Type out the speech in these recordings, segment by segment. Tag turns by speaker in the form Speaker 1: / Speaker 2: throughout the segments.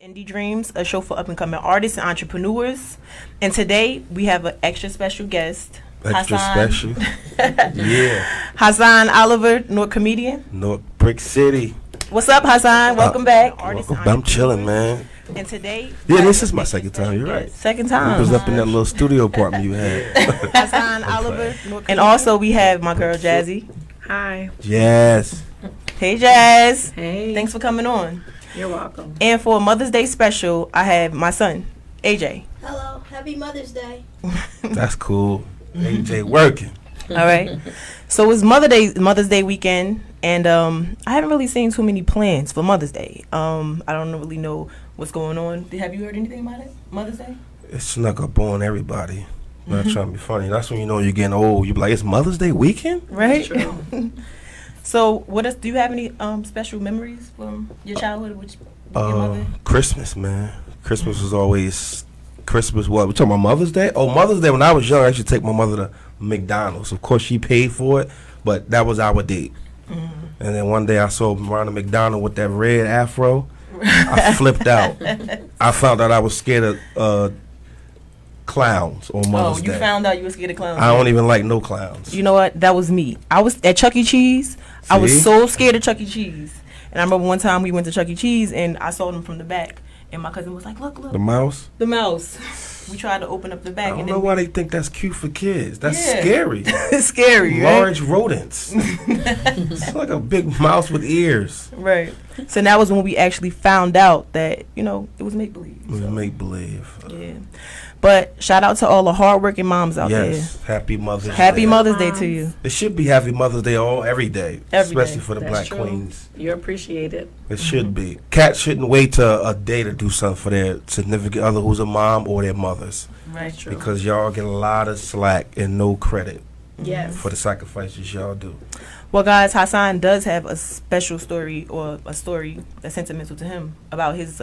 Speaker 1: Indie Dreams, a show for up and coming artists and entrepreneurs. And today we have an extra special guest.
Speaker 2: Extra
Speaker 1: Hassan.
Speaker 2: special. Yeah.
Speaker 1: Hassan Oliver, Newark comedian.
Speaker 2: Newark Brick City.
Speaker 1: What's up, Hassan? Welcome back.
Speaker 2: Welcome. I'm chilling, man.
Speaker 1: And today,
Speaker 2: Yeah, this is my second time. You're right.
Speaker 1: Second
Speaker 2: I
Speaker 1: time.
Speaker 2: was up in that little studio apartment you had.
Speaker 1: Hassan Oliver, and also we have my girl Jazzy.
Speaker 3: Hi.
Speaker 2: Yes.
Speaker 1: Hey Jazz.
Speaker 3: Hey.
Speaker 1: Thanks for coming on.
Speaker 3: You're welcome.
Speaker 1: And for Mother's Day special, I have my son, AJ.
Speaker 4: Hello, happy Mother's Day.
Speaker 2: That's cool. AJ working.
Speaker 1: All right. So it's Mother's Day weekend, and I haven't really seen too many plans for Mother's Day. I don't really know what's going on. Have you heard anything about it? Mother's Day?
Speaker 2: It snuck up on everybody. Not trying to be funny. That's when you know you're getting old. You be like, it's Mother's Day weekend?
Speaker 1: Right? So do you have any special memories from your childhood with your mother?
Speaker 2: Christmas, man. Christmas was always Christmas. What we talking about? Mother's Day? Oh, Mother's Day. When I was young, I used to take my mother to McDonald's. Of course, she paid for it, but that was our date. And then one day I saw him around the McDonald's with that red afro. I flipped out. I found out I was scared of clowns on Mother's Day.
Speaker 1: Oh, you found out you were scared of clowns.
Speaker 2: I don't even like no clowns.
Speaker 1: You know what? That was me. I was at Chuck E. Cheese. I was
Speaker 2: See?
Speaker 1: so scared of Chuck E. Cheese. And I remember one time we went to Chuck E. Cheese and I saw them from the back. And my cousin was like, look.
Speaker 2: The mouse?
Speaker 1: The mouse. We tried to open up the back.
Speaker 2: I don't know why they think that's cute for kids. That's scary.
Speaker 1: It's scary, right?
Speaker 2: Large rodents. It's like a big mouse with ears.
Speaker 1: Right. So that was when we actually found out that, it was make-believe.
Speaker 2: It was make-believe.
Speaker 1: Yeah. But shout out to all the hardworking moms out there.
Speaker 2: Yes. Happy Mother's Day.
Speaker 1: Happy Mother's Day to you.
Speaker 2: It should be Happy Mother's Day every day. Especially
Speaker 1: day.
Speaker 2: for the
Speaker 3: That's
Speaker 2: black
Speaker 3: true.
Speaker 2: queens.
Speaker 3: You're appreciated.
Speaker 2: It should be. Cats shouldn't wait till a day to do something for their significant other who's a mom or their mothers.
Speaker 1: Right. True.
Speaker 2: Because y'all get a lot of slack and no credit
Speaker 3: Yes.
Speaker 2: for the sacrifices y'all do.
Speaker 1: Well, guys, Hassan does have a special story, or a story that's sentimental to him about his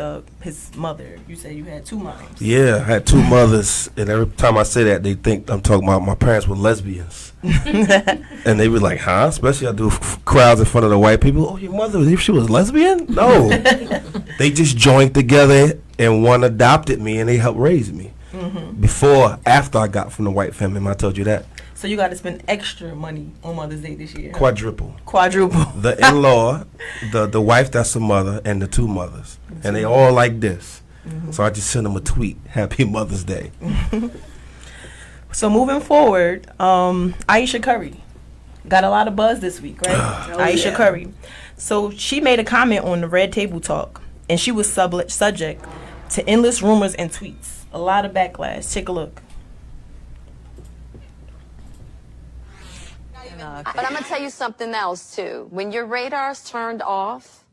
Speaker 1: mother. You said you had two moms.
Speaker 2: Yeah, I had two mothers, and every time I say that, they think I'm talking about my parents were lesbians. And they be like, huh? Especially I do crowds in front of the white people. Oh, your mother, she was lesbian? No. They just joined together, and one adopted me, and they helped raise me. After I got from the white family. I told you that.
Speaker 1: So you got to spend extra money on Mother's Day this year.
Speaker 2: Quadruple.
Speaker 1: The
Speaker 2: In-law, the wife that's a mother, and the two mothers. And they all like this. So I just sent them a tweet. Happy Mother's Day.
Speaker 1: So moving forward, Ayesha Curry got a lot of buzz this week, right? Ayesha Curry. So she made a comment on the Red Table Talk, and she was subject to endless rumors and tweets. A lot of backlash. Take a look.
Speaker 5: But I'm gonna tell you something else too. When your radar's turned off,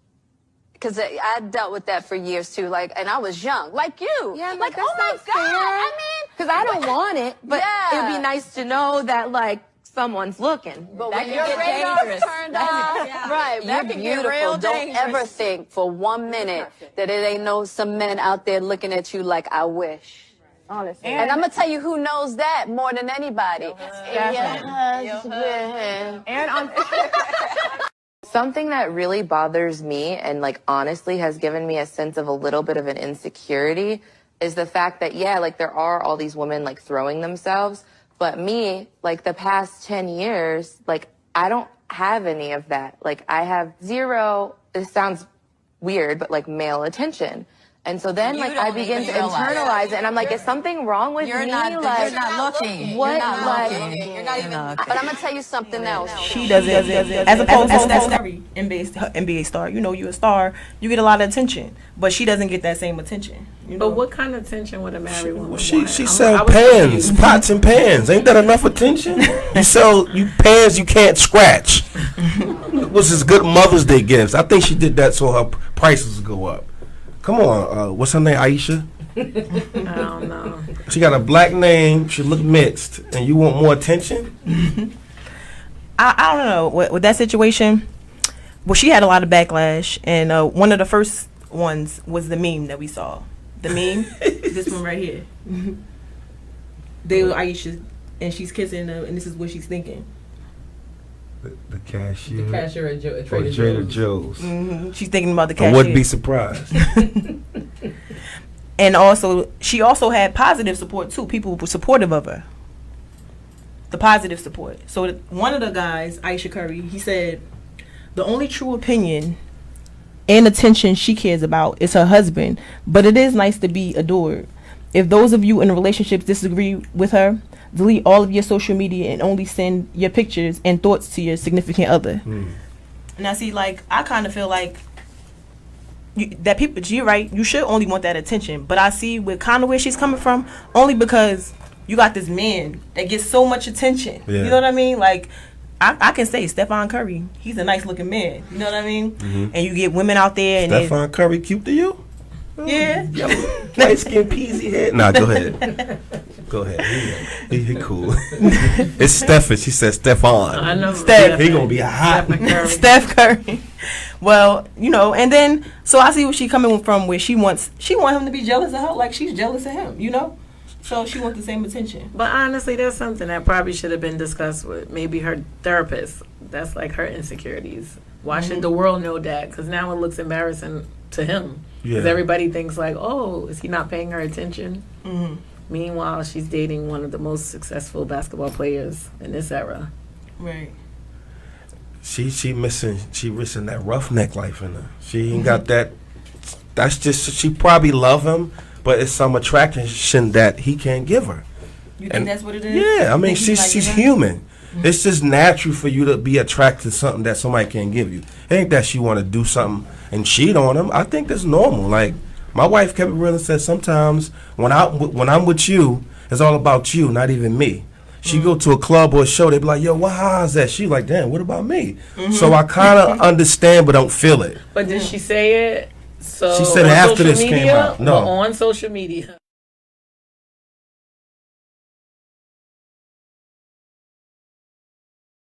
Speaker 5: because I dealt with that for years too. And I was young, like you.
Speaker 6: Yeah,
Speaker 5: like
Speaker 6: that's
Speaker 5: oh my
Speaker 6: not
Speaker 5: God.
Speaker 6: fair.
Speaker 5: I mean,
Speaker 6: Because I don't want it, but
Speaker 5: Yeah.
Speaker 6: it'd be nice to know that someone's looking.
Speaker 5: but
Speaker 6: That
Speaker 5: when
Speaker 6: can
Speaker 5: your
Speaker 6: get
Speaker 5: radar's
Speaker 6: dangerous.
Speaker 5: turned off, right?
Speaker 6: That
Speaker 5: You're
Speaker 6: can get
Speaker 5: beautiful.
Speaker 6: real
Speaker 5: Don't
Speaker 6: dangerous.
Speaker 5: ever think for 1 minute that it ain't some men out there looking at you like I wish.
Speaker 6: Honestly.
Speaker 5: And I'm gonna tell you who knows that more than anybody. Your husband.
Speaker 6: And on
Speaker 7: Something that really bothers me and honestly has given me a sense of a little bit of an insecurity is the fact that, there are all these women throwing themselves, but me, the past 10 years, I don't have any of that. I have zero, this sounds weird, but male attention. And so then I begin to internalize it, and I'm like, is something wrong with me?
Speaker 8: You're not looking.
Speaker 7: What?
Speaker 8: You're not looking. You're not even.
Speaker 5: But I'm gonna tell you something else.
Speaker 1: She doesn't. As opposed to Steph Curry, NBA star. You're a star. You get a lot of attention, but she doesn't get that same attention.
Speaker 3: But what kind of attention would a married woman want?
Speaker 2: She sell pans, pots and pans. Ain't that enough attention? You sell pans you can't scratch. It was his good Mother's Day gifts. I think she did that so her prices would go up. Come on, what's her name? Ayesha?
Speaker 3: I don't know.
Speaker 2: She got a black name. She look mixed, and you want more attention?
Speaker 1: I don't know with that situation. Well, she had a lot of backlash, and one of the first ones was the meme that we saw. The meme, this one right here. They were Ayesha, and she's kissing her, and this is what she's thinking.
Speaker 2: The cashier.
Speaker 8: The cashier at
Speaker 2: Trader Joe's.
Speaker 1: She's thinking about the cashier.
Speaker 2: I wouldn't be surprised.
Speaker 1: And also, she also had positive support too. People were supportive of her. The positive support. So one of the guys, Ayesha Curry, he said, the only true opinion and attention she cares about is her husband, but it is nice to be adored. If those of you in relationships disagree with her, delete all of your social media and only send your pictures and thoughts to your significant other. And I see, like, I kind of feel like that people, you're right, you should only want that attention. But I see with kind of where she's coming from, only because you got this man that gets so much attention.
Speaker 2: Yeah.
Speaker 1: You know what I mean? Like, I can say Stephen Curry, he's a nice looking man. You know what I mean? And you get women out there and
Speaker 2: Stephen Curry cute to you?
Speaker 1: yeah.
Speaker 2: Light skin, peasy head. Nah, go ahead. Go ahead. He cool. It's Stephen. She said Stefan.
Speaker 3: I know.
Speaker 1: Steph.
Speaker 2: He gonna be hot.
Speaker 1: Steph Curry. Well, you know, and then so I see where she coming from, where she want him to be jealous of her, like she's jealous of him, you know. So she wants the same attention.
Speaker 3: But honestly, that's something that probably should have been discussed with maybe her therapist. That's like her insecurities. Why should the world know that? Because now it looks embarrassing to him. Because everybody thinks like, oh, is he not paying her attention? Meanwhile, she's dating one of the most successful basketball players in this era.
Speaker 1: Right.
Speaker 2: She missing that roughneck life in her. She ain't got that. That's just, she probably love him, but it's some attraction that he can't give her.
Speaker 1: You think that's what it is?
Speaker 2: Yeah, I mean, she's human. It's just natural for you to be attracted to something that somebody can't give you. It ain't that she want to do something and cheat on him. I think that's normal. Like, my wife kept it real and said, sometimes when I'm with you, it's all about you, not even me. She go to a club or a show, they be like, yo, how's that? She like, damn, what about me? So I kind of understand but don't feel it.
Speaker 3: But did she say it? So
Speaker 2: She said
Speaker 3: on
Speaker 2: it after
Speaker 3: social
Speaker 2: this came
Speaker 3: media,
Speaker 2: out. No.
Speaker 3: or on social media.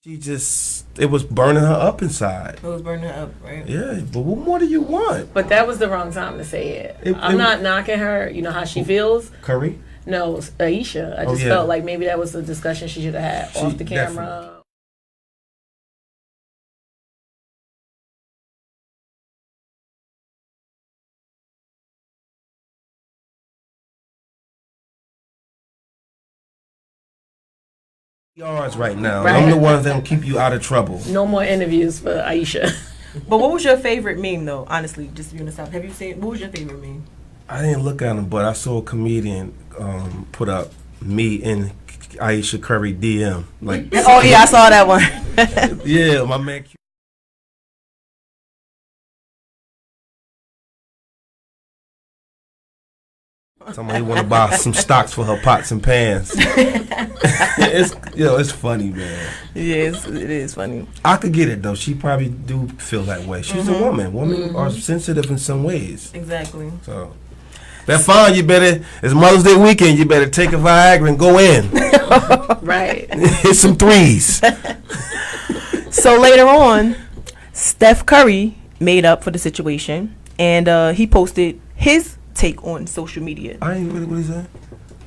Speaker 2: It was burning her up inside.
Speaker 1: It was burning her up, right?
Speaker 2: Yeah, but what more do you want?
Speaker 3: But that was the wrong time to say it. I'm not knocking her. You know how she feels?
Speaker 2: Curry?
Speaker 3: No, Ayesha. I just felt like maybe that was a discussion she should have had off the camera.
Speaker 2: Definitely. Yards right now.
Speaker 3: Right.
Speaker 2: I'm the ones that will keep you out of trouble.
Speaker 3: No more interviews for Ayesha.
Speaker 1: But what was your favorite meme, though? Honestly, just being honest, have you seen? What was your favorite meme?
Speaker 2: I didn't look at him, but I saw a comedian put up me in Ayesha Curry DM. Like,
Speaker 1: Oh yeah, I saw that one.
Speaker 2: yeah, my man. Somebody want to buy some stocks for her pots and pans. It's funny, man.
Speaker 1: Yes, it is funny.
Speaker 2: I could get it though. She probably do feel that way. She's a woman. Women are sensitive in some ways.
Speaker 1: Exactly.
Speaker 2: So that's fine. You better. It's Mother's Day weekend. You better take a Viagra and go in.
Speaker 3: Right.
Speaker 2: Hit some threes.
Speaker 1: So later on, Steph Curry made up for the situation, and he posted his take on social media.
Speaker 2: I ain't really what he said.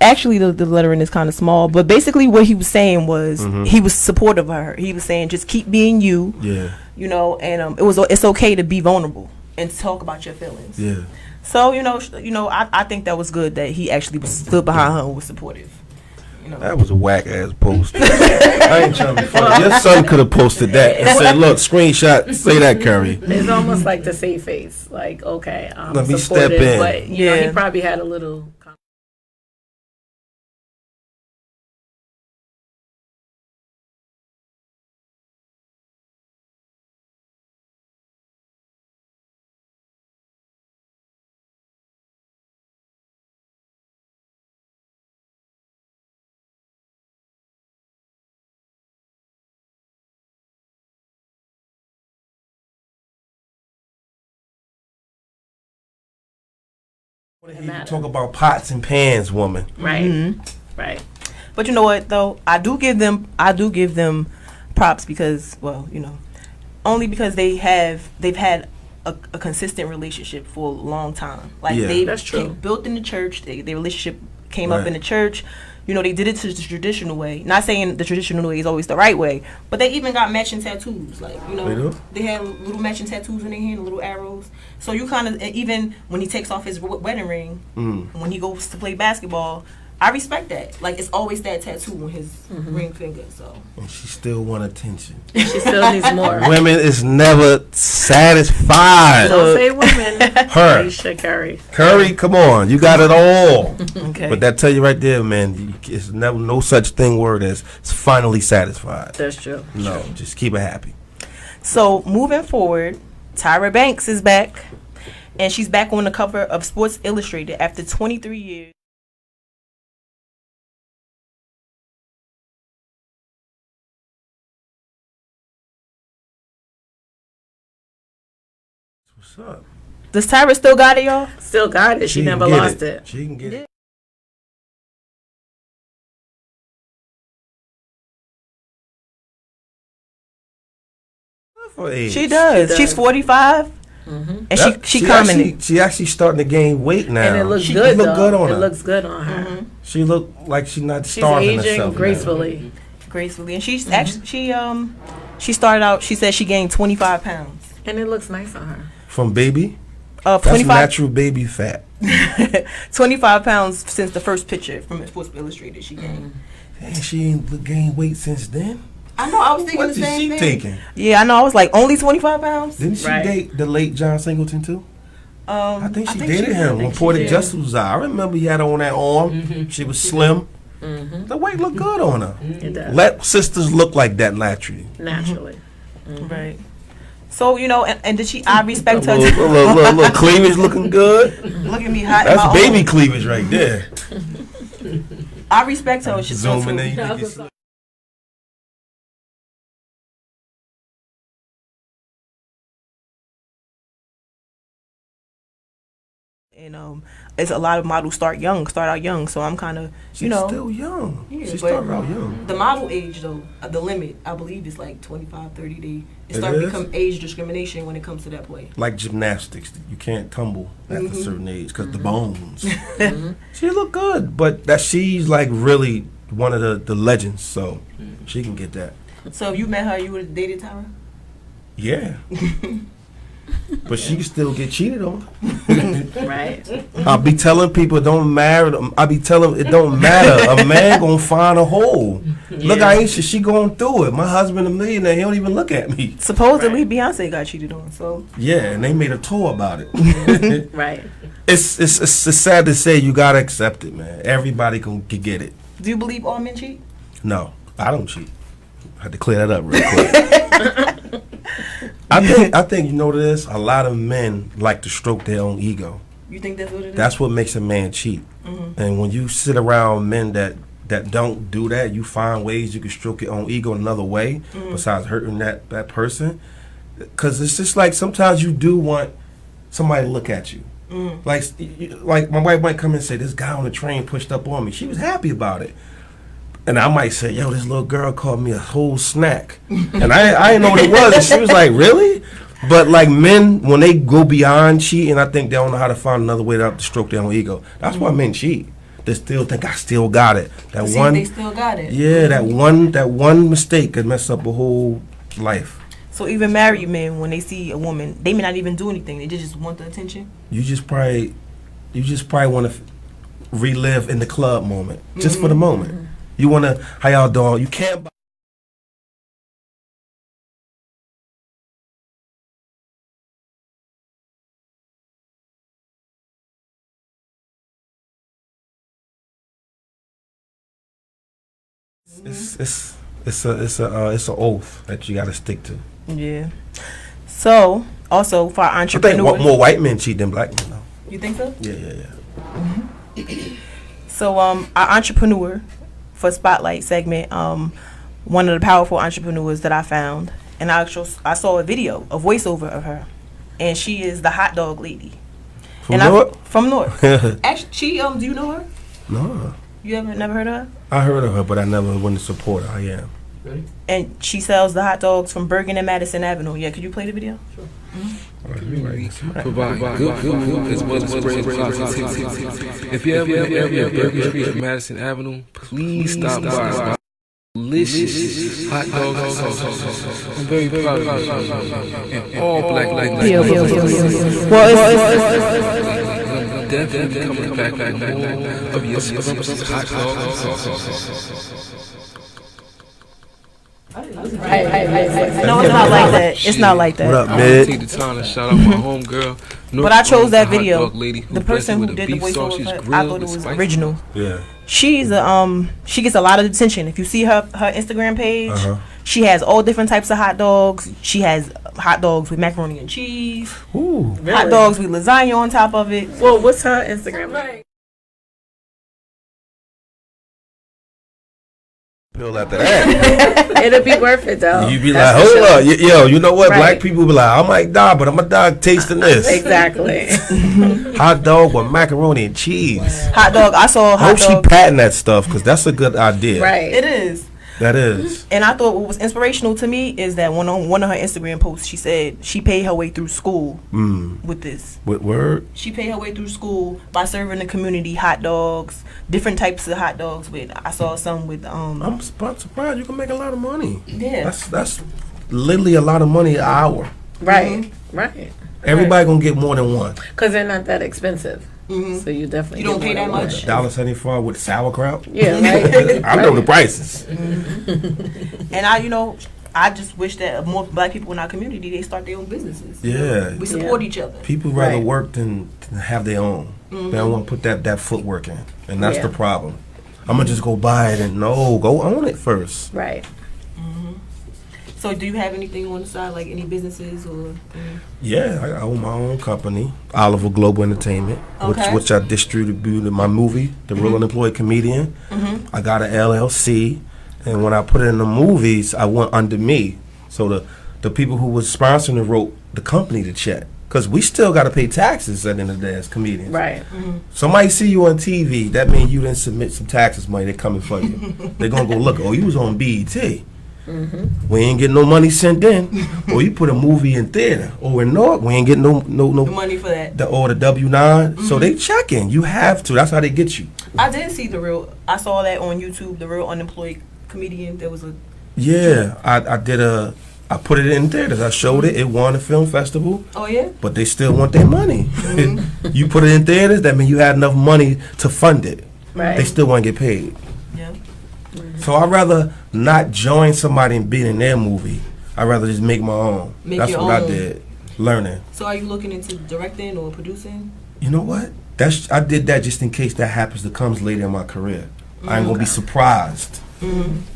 Speaker 1: Actually, the lettering is kind of small, but basically what he was saying was he was supportive of her. He was saying just keep being you.
Speaker 2: Yeah.
Speaker 1: You know, and it's okay to be vulnerable and talk about your feelings.
Speaker 2: Yeah.
Speaker 1: So I think that was good that he actually stood behind her and was supportive. You know.
Speaker 2: That was a whack ass post. I ain't trying to be funny. Your son could have posted that and said, "Look, screenshot, say that, Curry."
Speaker 3: It's almost like the save face. Like, okay, I'm
Speaker 2: Let me
Speaker 3: supportive,
Speaker 2: step in.
Speaker 3: but you know, he probably had a little.
Speaker 2: You talk about pots and pans, woman.
Speaker 3: Right. Right.
Speaker 1: But you know what though? I do give them props because, well, you know, only because they've had a consistent relationship for a long time. Like
Speaker 2: Yeah.
Speaker 1: they
Speaker 3: That's true.
Speaker 1: built in the church. Their relationship came up in the church. they did it the traditional way. Not saying the traditional way is always the right way, but they even got matching tattoos. Like, they had little matching tattoos in their hand, little arrows. So you kind of, even when he takes off his wedding ring, when he goes to play basketball, I respect that. Like, it's always that tattoo on his ring finger. So.
Speaker 2: And she still want attention.
Speaker 3: She still needs more.
Speaker 2: Women is never satisfied.
Speaker 3: Don't say women.
Speaker 2: Her.
Speaker 3: Ayesha Curry.
Speaker 2: Curry, come on. You got it all.
Speaker 1: Okay.
Speaker 2: But that tell you right there, man, it's never no such thing word as it's finally satisfied.
Speaker 3: That's true.
Speaker 2: No, just keep it happy.
Speaker 1: So, moving forward, Tyra Banks is back. And she's back on the cover of Sports Illustrated after 23 years.
Speaker 2: What's up?
Speaker 1: Does Tyra still got it, y'all?
Speaker 3: Still got it. She never
Speaker 2: can get
Speaker 3: lost it.
Speaker 2: She can get it. For age.
Speaker 1: She does. She's 45. And she commented.
Speaker 2: She actually starting to gain weight now.
Speaker 3: And it looks
Speaker 2: she
Speaker 3: good,
Speaker 2: look
Speaker 3: though.
Speaker 2: good on her.
Speaker 3: It looks good on her.
Speaker 2: She look like she's not
Speaker 3: She's
Speaker 2: starving
Speaker 3: aging
Speaker 2: herself
Speaker 3: gracefully.
Speaker 1: Gracefully. And she's actually, she started out, she said she gained 25 pounds.
Speaker 3: And it looks nice on her.
Speaker 2: From baby? That's
Speaker 1: 25
Speaker 2: natural baby fat.
Speaker 1: 25 pounds since the first picture from Sports Illustrated she gained.
Speaker 2: And she ain't gained weight since then.
Speaker 1: I know, I was thinking
Speaker 2: What
Speaker 1: the
Speaker 2: is
Speaker 1: same
Speaker 2: she
Speaker 1: thing.
Speaker 2: taking?
Speaker 1: Yeah, I know. I was like, only 25 pounds?
Speaker 2: Didn't she
Speaker 3: Right.
Speaker 2: date the late John Singleton too? I think she dated him when
Speaker 3: she
Speaker 2: Poetic
Speaker 3: did.
Speaker 2: Justice was out. I remember he had her on that arm. She was slim. The weight looked good on her.
Speaker 3: It does.
Speaker 2: Let sisters look like that naturally.
Speaker 3: Naturally.
Speaker 1: Right. So, and did she, I respect her.
Speaker 2: Little cleavage looking good.
Speaker 1: Look at me hot in
Speaker 2: That's
Speaker 1: my
Speaker 2: baby
Speaker 1: own.
Speaker 2: cleavage right there.
Speaker 1: I respect her. She's so
Speaker 2: Zooming in.
Speaker 1: too.
Speaker 2: You think it's-
Speaker 1: And it's a lot of models start out young. So I'm kind of,
Speaker 2: She's still young.
Speaker 1: Yeah,
Speaker 2: She
Speaker 1: but
Speaker 2: started out young.
Speaker 1: the model age though, the limit I believe is like 25, 30. It
Speaker 2: It
Speaker 1: start to
Speaker 2: is?
Speaker 1: become age discrimination when it comes to that point.
Speaker 2: Like gymnastics, you can't tumble at a certain age because the bones. She look good, but she's like really one of the legends, so she can get that.
Speaker 1: So if you met her, you would have dated Tyra?
Speaker 2: Yeah. But she can still get cheated on.
Speaker 3: Right.
Speaker 2: I'll be telling people don't marry them. I'll be telling it don't matter. A man gonna find a hole. Look, Ayesha, she going through it. My husband a millionaire. He don't even look at me.
Speaker 1: Supposedly Beyonce got cheated on. So
Speaker 2: Yeah, and they made a tour about it.
Speaker 3: Right.
Speaker 2: It's sad to say you gotta accept it, man. Everybody can get it.
Speaker 1: do you believe all men cheat?
Speaker 2: No, I don't cheat. I had to clear that up real quick. I think you know what it is. A lot of men like to stroke their own ego.
Speaker 1: You think that's what it is?
Speaker 2: That's what makes a man cheat. And when you sit around men that don't do that, you find ways you can stroke your own ego another way besides hurting that person. Because it's just like sometimes you do want somebody to look at you. Like my wife might come and say, "This guy on the train pushed up on me." She was happy about it. And I might say, "Yo, this little girl called me a whole snack," and I didn't know what it was. And she was like, "Really?" But like men, when they go beyond cheating, I think they don't know how to find another way to stroke their own ego. That's why men cheat. They still think I still got it. That
Speaker 1: See,
Speaker 2: one,
Speaker 1: they still got it.
Speaker 2: yeah, that one mistake could mess up a whole life.
Speaker 1: So even married men, when they see a woman, they may not even do anything. They just want the attention.
Speaker 2: You just probably want to relive in the club moment, just for the moment. You want to, how y'all doing? You can't. It's an oath that you got to stick to.
Speaker 1: Yeah. So also for
Speaker 2: I
Speaker 1: entrepreneurs,
Speaker 2: think more white men cheat than black men, though.
Speaker 1: you think so?
Speaker 2: Yeah.
Speaker 1: So our entrepreneur for Spotlight segment, one of the powerful entrepreneurs that I found, and I saw a video, a voiceover of her, and she is the hot dog lady.
Speaker 2: From Newark?
Speaker 1: From Newark. Actually, she do you know her?
Speaker 2: No,
Speaker 1: You never heard of her?
Speaker 2: I heard of her, but I never went to support her. I am.
Speaker 1: And she sells the hot dogs from Bergen and Madison Avenue. Yeah, could you play the video?
Speaker 2: I
Speaker 9: Provide good food as well as spread positivity. If you ever at Burger Street or Madison Avenue, please stop by. Delicious hot dogs and sauce. I'm very proud of you. And all black I'm definitely coming back for more of your scrumptious hot dogs and sauce.
Speaker 1: No, it's not like that. It's not like that.
Speaker 2: What up,
Speaker 9: I
Speaker 2: man?
Speaker 9: want to take the time to shout out my homegirl.
Speaker 1: But I chose that video.
Speaker 9: Lady
Speaker 1: The person who did the voiceover, I thought it was original.
Speaker 2: Yeah.
Speaker 1: She's she gets a lot of attention. If you see her Instagram page, she has all different types of hot dogs. She has hot dogs with macaroni and cheese.
Speaker 2: Ooh.
Speaker 3: Really?
Speaker 1: Hot dogs with lasagna on top of it.
Speaker 3: Well, what's her Instagram? Right.
Speaker 2: Pill after that.
Speaker 3: It'll be worth it though.
Speaker 2: You be
Speaker 3: That's
Speaker 2: like,
Speaker 3: for
Speaker 2: hold
Speaker 3: sure.
Speaker 2: up, yo, you know what?
Speaker 3: Right.
Speaker 2: Black people be like, I might die, but I'm gonna die tasting this.
Speaker 3: Exactly.
Speaker 2: Hot dog with macaroni and cheese.
Speaker 1: Hot dog. I saw
Speaker 2: I
Speaker 1: hot
Speaker 2: hope she
Speaker 1: dog.
Speaker 2: patent that stuff because that's a good idea.
Speaker 3: Right.
Speaker 1: It is.
Speaker 2: That is.
Speaker 1: And I thought what was inspirational to me is that on one of her Instagram posts, she said she paid her way through school with this.
Speaker 2: With word?
Speaker 1: She paid her way through school by serving the community hot dogs, different types of hot dogs. With I saw some with
Speaker 2: I'm surprised you can make a lot of money.
Speaker 1: Yeah.
Speaker 2: That's literally a lot of money an hour.
Speaker 3: Right. Right.
Speaker 2: Everybody gonna get more than one.
Speaker 3: Because they're not that expensive. So you definitely
Speaker 1: You don't
Speaker 3: get
Speaker 1: pay
Speaker 3: more
Speaker 1: that
Speaker 3: than
Speaker 1: much.
Speaker 3: one.
Speaker 2: $1.75 with sauerkraut.
Speaker 3: Yeah, right.
Speaker 2: I know the prices.
Speaker 1: And I just wish that more black people in our community, they start their own businesses.
Speaker 2: Yeah.
Speaker 1: We support each other.
Speaker 2: People rather
Speaker 3: Right.
Speaker 2: work than have their own. They don't want to put that footwork in, and that's
Speaker 3: Yeah.
Speaker 2: the problem. I'm gonna just go buy it and go own it first.
Speaker 3: Right.
Speaker 1: So do you have anything on the side, like any businesses or?
Speaker 2: Yeah, I own my own company, Oliver Global Entertainment,
Speaker 1: Okay.
Speaker 2: which I distributed my movie, The Real Unemployed Comedian. I got an LLC, and when I put it in the movies, I went under me. So the people who was sponsoring it wrote the company the check. Because we still got to pay taxes at the end of the day as comedians.
Speaker 3: Right.
Speaker 2: Somebody see you on TV, that means you didn't submit some taxes money, they're coming for you. They're going to go look, oh, you was on BET. We ain't getting no money sent in. Or you put a movie in theater. Or in Newark, we ain't getting no
Speaker 1: The money for that.
Speaker 2: or the W-9. So they checking. You have to. That's how they get you.
Speaker 1: I did see I saw that on YouTube, The Real Unemployed Comedian. There was a.
Speaker 2: Yeah, I put it in theaters. I showed it. It won a film festival.
Speaker 1: Oh yeah.
Speaker 2: But they still want their money. You put it in theaters, that means you had enough money to fund it.
Speaker 3: Right.
Speaker 2: They still want to get paid.
Speaker 1: Yeah.
Speaker 2: So I'd rather not join somebody and be in their movie. I'd rather just make my own.
Speaker 1: Make
Speaker 2: That's
Speaker 1: your
Speaker 2: what I
Speaker 1: own.
Speaker 2: did. Learning.
Speaker 1: So are you looking into directing or producing?
Speaker 2: You know what? I did that just in case that happens to comes later in my career. I ain't gonna be surprised.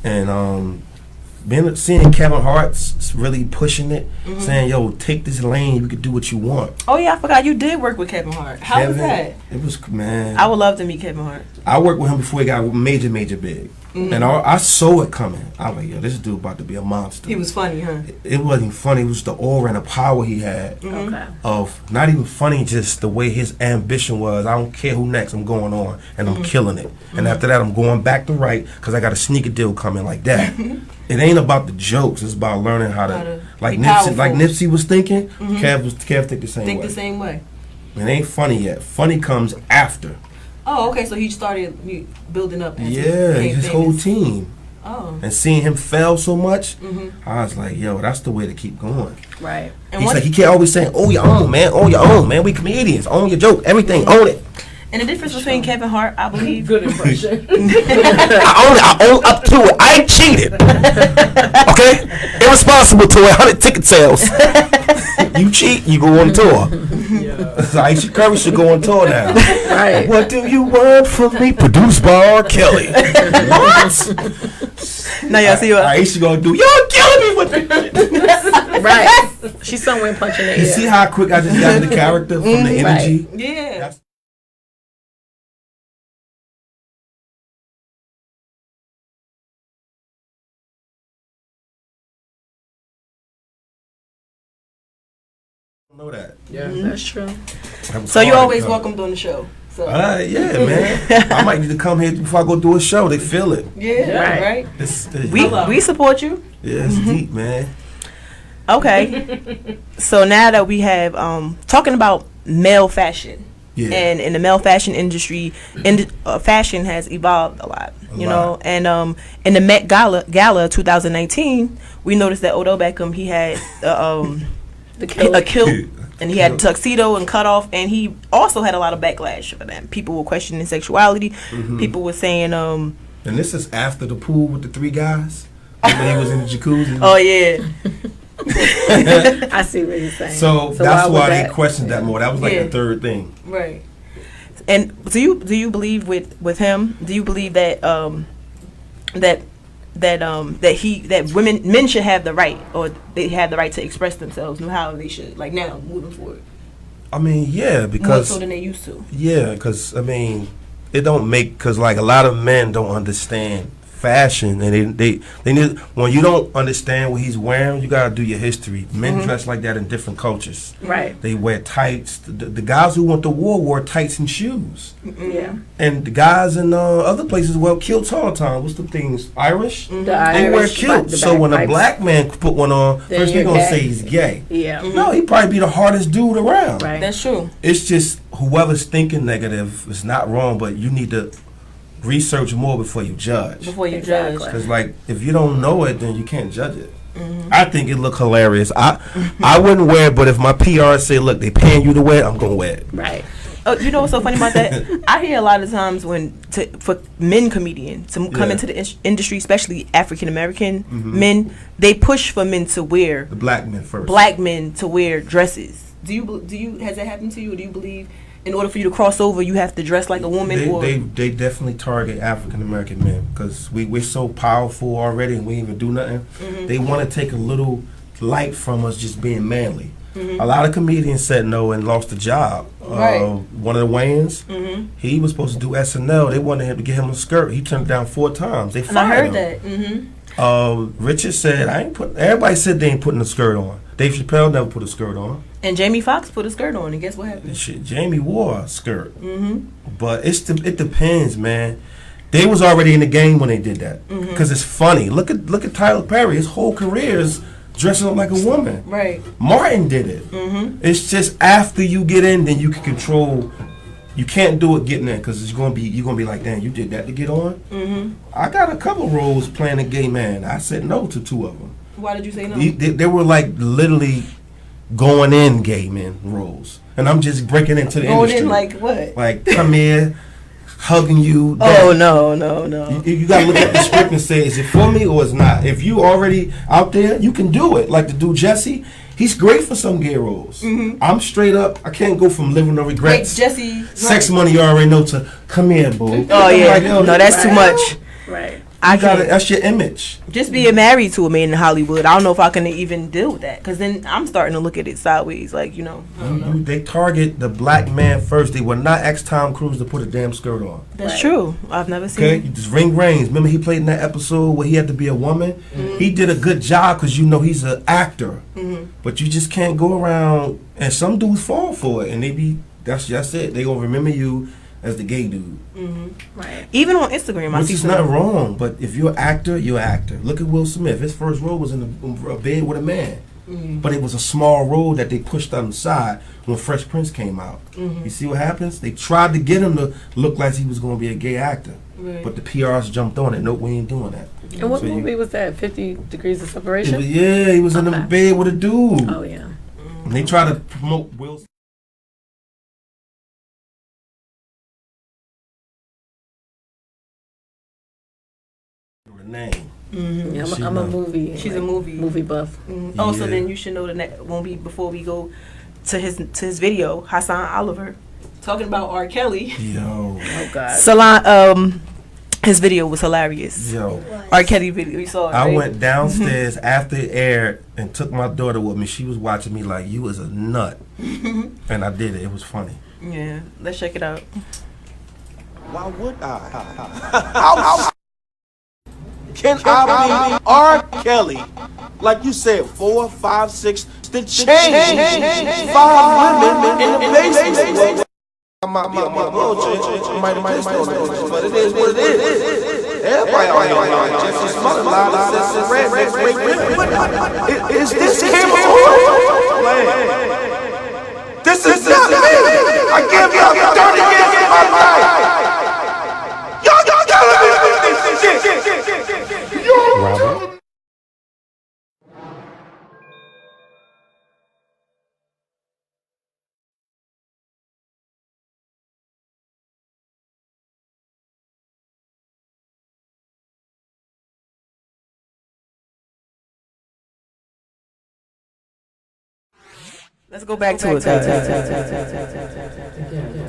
Speaker 2: And seeing Kevin Hart's really pushing it, saying, "Yo, take this lane. You can do what you want."
Speaker 1: Oh yeah, I forgot you did work with Kevin Hart. How was that?
Speaker 2: It was, man.
Speaker 1: I would love to meet Kevin Hart.
Speaker 2: I worked with him before he got major big. And I saw it coming. I was like, yo, this dude about to be a monster.
Speaker 1: He was funny, huh?
Speaker 2: It wasn't funny. It was the aura and the power he had.
Speaker 3: Okay.
Speaker 2: Of not even funny, just the way his ambition was. I don't care who next. I'm going on and I'm killing it. And after that, I'm going back to write because I got a sneaker deal coming like that. It ain't about the jokes. It's about learning how to like
Speaker 1: be
Speaker 2: Nipsey. Like
Speaker 1: powerful.
Speaker 2: Nipsey was thinking. Kev think the same
Speaker 1: Think
Speaker 2: way.
Speaker 1: the same way.
Speaker 2: It ain't funny yet. Funny comes after.
Speaker 1: Oh, okay. So he started building up. As he
Speaker 2: Yeah,
Speaker 1: became
Speaker 2: his
Speaker 1: famous.
Speaker 2: whole team.
Speaker 1: Oh.
Speaker 2: And seeing him fail so much, I was like, yo, that's the way to keep going.
Speaker 3: Right.
Speaker 1: And
Speaker 2: He's
Speaker 1: one-
Speaker 2: like, he can't always say, own your own, man. Own your own, man. We comedians. Own your joke. Everything. Own it.
Speaker 1: And the difference between Kevin Hart, I believe.
Speaker 3: Good impression.
Speaker 2: I own it. I own up to it. I ain't cheated. Okay? Irresponsible to 100 ticket sales. You cheat, you go on tour. So Ayesha Curry should go on tour now.
Speaker 3: Right.
Speaker 2: What do you want from me? Produced by R.Kelly. What?
Speaker 1: Now y'all see what?
Speaker 2: Ayesha gonna do, you're killing me with it.
Speaker 3: Right. She's somewhere punching the
Speaker 2: You
Speaker 3: air.
Speaker 2: see how quick I just got in the character from the energy?
Speaker 1: Yeah.
Speaker 2: That's- know that.
Speaker 3: Yeah, that's true.
Speaker 1: So you're always welcomed on the show. So.
Speaker 2: Yeah, man. I might need to come here before I go do a show. They feel it.
Speaker 1: Yeah.
Speaker 3: Right.
Speaker 1: Right.
Speaker 2: It's
Speaker 1: We support you.
Speaker 2: yeah, it's deep, man.
Speaker 1: Okay. So now that we have talking about male fashion, and in the male fashion industry, fashion has evolved a lot, you know. And in the Met Gala 2019, we noticed that Odell Beckham, he had a kilt, and he had a tuxedo and cut off, and he also had a lot of backlash for that. People were questioning sexuality. People were saying,
Speaker 2: and this is after the pool with the 3 guys. Remember he was in the jacuzzi.
Speaker 1: Oh yeah.
Speaker 3: I see what you're saying.
Speaker 2: So that's why they questioned that more. That was like the third thing.
Speaker 1: Right. And do you believe with him? Do you believe that that men should have the right, or they have the right to express themselves and how they should, like now moving forward?
Speaker 2: I mean, yeah, because
Speaker 1: more so than they used to.
Speaker 2: Yeah, because I mean, it don't make, because like a lot of men don't understand fashion, and they need, when you don't understand what he's wearing, you gotta do your history. Men dress like that in different cultures.
Speaker 3: Right.
Speaker 2: They wear tights. The guys who went to war wore tights and shoes.
Speaker 3: Yeah.
Speaker 2: And the guys in other places wear kilts all the time. What's the things? Irish? They wear kilts. So when a black man put one on, first they're gonna say he's gay.
Speaker 3: Yeah.
Speaker 2: No, he probably be the hardest dude around.
Speaker 3: Right.
Speaker 1: That's true.
Speaker 2: It's just whoever's thinking negative is not wrong, but you need to research more before you judge. Because like, if you don't know it, then you can't judge it. I think it look hilarious. I wouldn't wear it, but if my PR say, look, they paying you to wear it, I'm gonna wear it.
Speaker 3: Right.
Speaker 1: Oh, you know what's so funny about that? I hear a lot of times for men comedians to come into the industry, especially African American men, they push for men to wear
Speaker 2: the black men first.
Speaker 1: Black men to wear dresses. Do you has that happened to you? Or do you believe in order for you to cross over, you have to dress like a woman?
Speaker 2: They definitely target African American men because we're so powerful already and we even do nothing. They want to take a little light from us just being manly. A lot of comedians said no and lost a job. One of the Wayans, he was supposed to do SNL. They wanted him to get him a skirt. He turned it down 4 times. They fired him.
Speaker 1: I heard that.
Speaker 2: Richard said, everybody said they ain't putting a skirt on. Dave Chappelle never put a skirt on.
Speaker 1: And Jamie Foxx put a skirt on, and guess what happened?
Speaker 2: Jamie wore a skirt. But it depends, man. They was already in the game when they did that because it's funny. Look at Tyler Perry. His whole career is dressing up like a woman.
Speaker 1: Right.
Speaker 2: Martin did it. It's just after you get in, then you can control. You can't do it getting in because you're gonna be like, damn, you did that to get on. I got a couple roles playing a gay man. I said no to 2 of them.
Speaker 1: Why did you say no?
Speaker 2: They were like literally going in gay men roles, and I'm just breaking into the industry.
Speaker 1: Going in like what?
Speaker 2: Like, come here, hugging you.
Speaker 1: Oh no.
Speaker 2: You gotta look at the script and say, is it for me or is not? If you already out there, you can do it. Like the dude Jazzy, he's great for some gay roles. I'm straight up. I can't go from living no regrets.
Speaker 1: Wait, Jazzy,
Speaker 2: sex money you already know to come here, boo.
Speaker 1: Oh yeah,
Speaker 2: like,
Speaker 1: no, that's too much.
Speaker 3: Right.
Speaker 2: That's your image.
Speaker 1: Just being married to a man in Hollywood, I don't know if I can even deal with that. Because then I'm starting to look at it sideways. Like, I don't know.
Speaker 2: They target the black man first. They would not ask Tom Cruise to put a damn skirt on.
Speaker 1: That's true. I've never seen
Speaker 2: it. Just Ring Reigns. Remember he played in that episode where he had to be a woman? He did a good job because he's an actor. But you just can't go around, and some dudes fall for it. And that's it. They going to remember you as the gay dude.
Speaker 1: Right. Even on Instagram,
Speaker 2: which is not wrong, but if you're an actor, you're an actor. Look at Will Smith. His first role was in a bed with a man. But it was a small role that they pushed on the side when Fresh Prince came out. You see what happens? They tried to get him to look like he was going to be a gay actor. But the PRs jumped on it. Nope, we ain't doing that.
Speaker 3: And what movie was that? 50 Degrees of Separation?
Speaker 2: He was in the bed with a dude.
Speaker 3: Oh, yeah.
Speaker 2: And they tried to promote Will Smith. Name.
Speaker 3: I'm a movie.
Speaker 1: She's a
Speaker 3: movie buff.
Speaker 1: So then you should know that won't be before we go to his video. Hassan Oliver talking about R.Kelly.
Speaker 2: Yo,
Speaker 3: oh god.
Speaker 1: Salon. His video was hilarious.
Speaker 2: Yo,
Speaker 1: R.Kelly video. You saw it.
Speaker 2: I
Speaker 1: right?
Speaker 2: went downstairs after it aired and took my daughter with me. She was watching me like you was a nut, and I did it. It was funny.
Speaker 1: Yeah, let's check it out.
Speaker 10: Why would I? Can I be R.Kelly? Like you said, 4, 5, 6, the change 5 women in the basement. I might be on my bullshit, I might have missed those, but it is what it is. Everybody out here, Jesse Smother, red, is this camera on? This is not me. I give y'all 30 years of my life. Y'all telling me this shit.
Speaker 11: Robert.
Speaker 1: Let's go back to it.
Speaker 12: Again,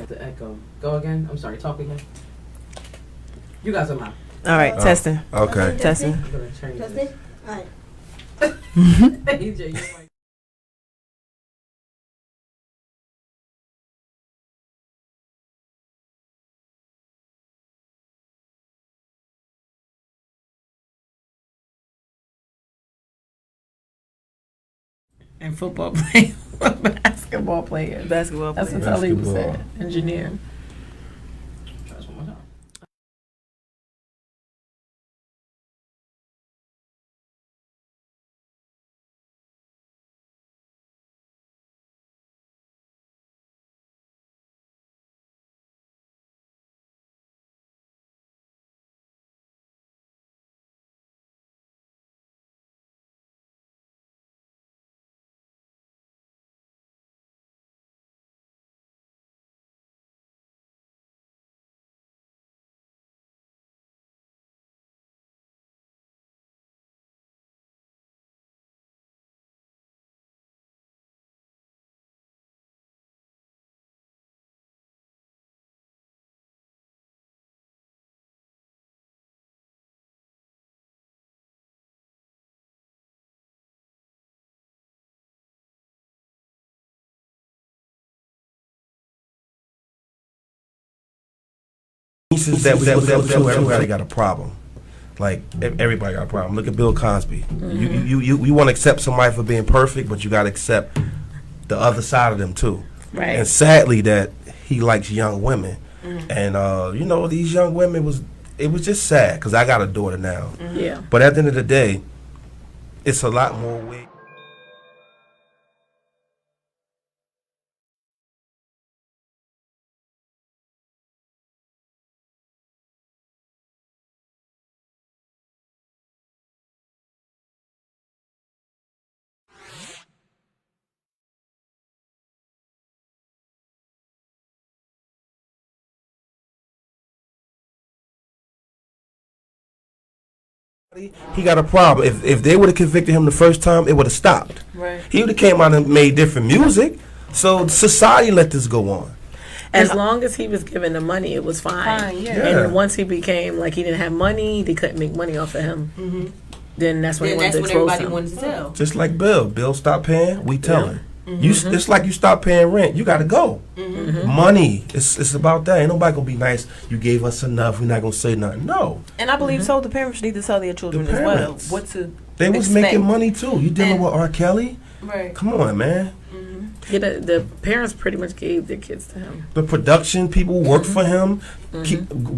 Speaker 12: the echo. Go again. I'm sorry. Talk again. You guys are mine.
Speaker 1: All right, testing.
Speaker 2: Okay.
Speaker 1: Testing.
Speaker 12: I'm gonna change
Speaker 4: Testing? All right.
Speaker 12: AJ, you might. And football player, basketball player.
Speaker 1: Basketball
Speaker 12: That's
Speaker 1: player.
Speaker 12: what Tully was saying. Engineer. Try this one more time.
Speaker 2: Pieces that we look up to, everybody got a problem. Like everybody got a problem. Look at Bill Cosby. You want to accept somebody for being perfect, but you got to accept the other side of them too.
Speaker 3: Right.
Speaker 2: And sadly, that he likes young women, and these young women it was just sad because I got a daughter now.
Speaker 3: Yeah.
Speaker 2: But at the end of the day, it's a lot more weight. He got a problem. If they would have convicted him the first time, it would have stopped.
Speaker 1: Right.
Speaker 2: He would have came out and made different music. So society let this go on.
Speaker 3: As long as he was given the money, it was fine. And once he became like he didn't have money, they couldn't make money off of him. Then that's when
Speaker 1: everybody wanted to tell.
Speaker 2: Just like Bill. Bill stopped paying, we tell him. It's like you stop paying rent. You got to go. Money. It's about that. Ain't nobody going to be nice. You gave us enough. We're not going to say nothing. No.
Speaker 1: And I believe so. The parents need to tell their children as well what to
Speaker 2: They was
Speaker 1: expect.
Speaker 2: making money too. You dealing with R.Kelly?
Speaker 1: Right.
Speaker 2: Come on, man.
Speaker 3: Yeah, the parents pretty much gave their kids to him.
Speaker 2: The production people work for him.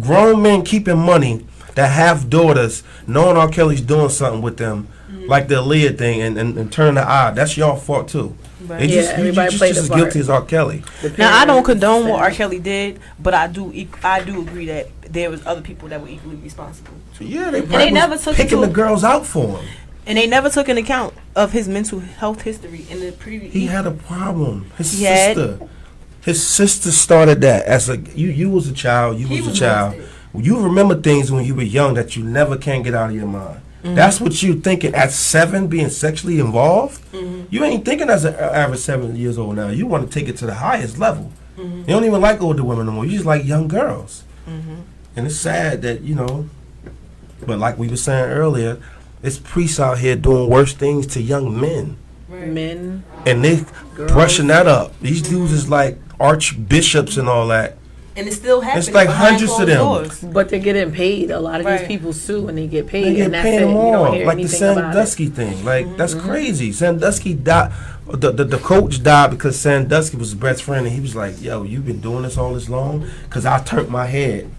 Speaker 2: Grown men keeping money that have daughters, knowing R. Kelly's doing something with them, like the Aaliyah thing, and turn the eye. That's your fault too.
Speaker 1: Right.
Speaker 2: You just as guilty as R. Kelly.
Speaker 1: Now I don't condone what R. Kelly did, but I do agree that there was other people that were equally responsible.
Speaker 2: Yeah,
Speaker 1: they never took
Speaker 2: picking the girls out for him.
Speaker 1: And they never took into account of his mental health history in the previous.
Speaker 2: He had a problem. His sister started that as you was a child. You was a child. You remember things when you were young that you never can get out of your mind. That's what you thinking at 7, being sexually involved. You ain't thinking as an average 7 years old now. You want to take it to the highest level. You don't even like older women no more. You just like young girls. And it's sad that but like we were saying earlier, it's priests out here doing worse things to young men.
Speaker 3: Men.
Speaker 2: And they brushing that up. These dudes is like archbishops and all that.
Speaker 1: And it's still happening.
Speaker 2: It's like hundreds of them.
Speaker 1: Doors.
Speaker 3: But they're getting paid. A lot of these people sue and they get paid.
Speaker 2: They get
Speaker 3: and that's
Speaker 2: paid
Speaker 3: it.
Speaker 2: more.
Speaker 3: You don't hear
Speaker 2: like the
Speaker 3: anything about
Speaker 2: Sandusky thing. Like, that's crazy. Sandusky died. The coach died because Sandusky was his best friend. And he was like, yo, you've been doing this all this long? Because I turned my head.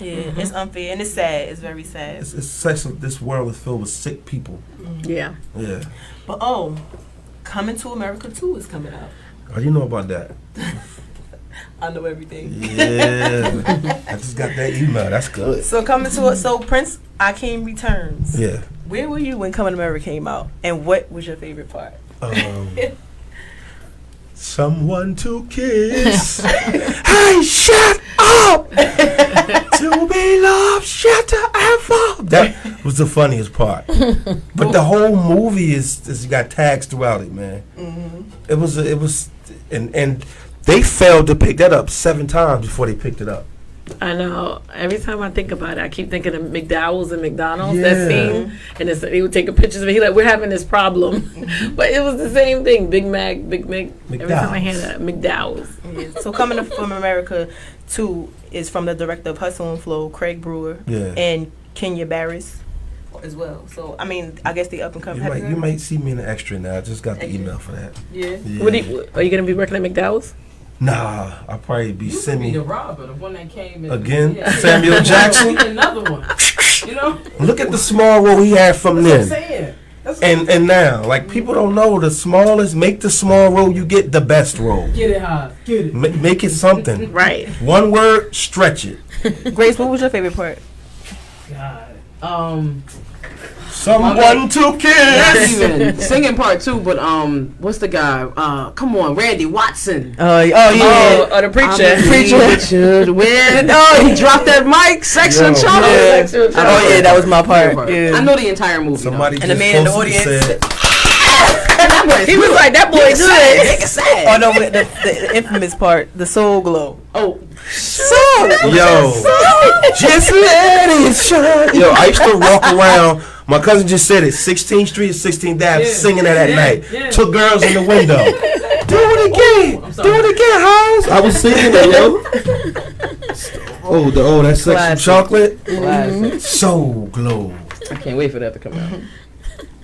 Speaker 1: Yeah, it's unfair and it's sad. It's very sad.
Speaker 2: It's such this world is filled with sick people.
Speaker 3: Yeah.
Speaker 2: Yeah.
Speaker 1: But Coming to America 2 is coming out.
Speaker 2: Oh, you know about that?
Speaker 1: I know everything.
Speaker 2: Yeah. I just got that email. That's good.
Speaker 1: So Prince Akeem returns.
Speaker 2: Yeah.
Speaker 1: Where were you when Coming to America came out, and what was your favorite part?
Speaker 2: Someone to kiss. Hey, shut up! To be loved, shut up! That was the funniest part. But the whole movie is got tags throughout it, man. Mm-hmm. It was, and they failed to pick that up 7 times before they picked it up.
Speaker 3: I know. Every time I think about it, I keep thinking of McDowell's and McDonald's. That scene, and they would take pictures of it. He like, we're having this problem, but it was the same thing. Big Mac, Big Mac. Every time I hear that, McDowell's.
Speaker 1: Yeah. So Coming from America 2 is from the director of Hustle and Flow, Craig Brewer, and Kenya Barris as well. So I mean, I guess the up and coming.
Speaker 2: You might see me in the extra now. I just got the email for that.
Speaker 3: Yeah. Are you gonna be working at McDowell's?
Speaker 2: Nah, I'll probably be semi.
Speaker 12: The robber, the one that came in.
Speaker 2: Again, Samuel Jackson.
Speaker 12: Another one. You know.
Speaker 2: Look at the small role he had from
Speaker 12: That's
Speaker 2: then.
Speaker 12: what I'm saying.
Speaker 2: And now, like, people don't know the smallest. Make the small role, you get the best role.
Speaker 12: Get it hard. Get it.
Speaker 2: Make it something.
Speaker 3: Right.
Speaker 2: One word, stretch it.
Speaker 1: Grace, what was your favorite part?
Speaker 12: God.
Speaker 2: Someone to kiss.
Speaker 12: Not even singing part too, but what's the guy? Come on, Randy Watson.
Speaker 3: The preacher.
Speaker 12: Should win. Oh, he dropped that mic. Sex and chocolate.
Speaker 1: Yeah, that was my part. Yeah.
Speaker 12: I know the entire movie.
Speaker 2: Somebody
Speaker 1: and the man in the audience.
Speaker 3: He was like, that boy good.
Speaker 1: Oh no, the infamous part, the soul glow.
Speaker 12: Oh,
Speaker 2: just let it shine. Yo, I used to walk around. My cousin just said it. 16th Street, 16th Ave, singing that at night. Yeah. Took girls in the window. Do it again. Do it again, Hans. I was singing that, yo. That sex chocolate. Soul glow.
Speaker 12: I can't wait for that to come out.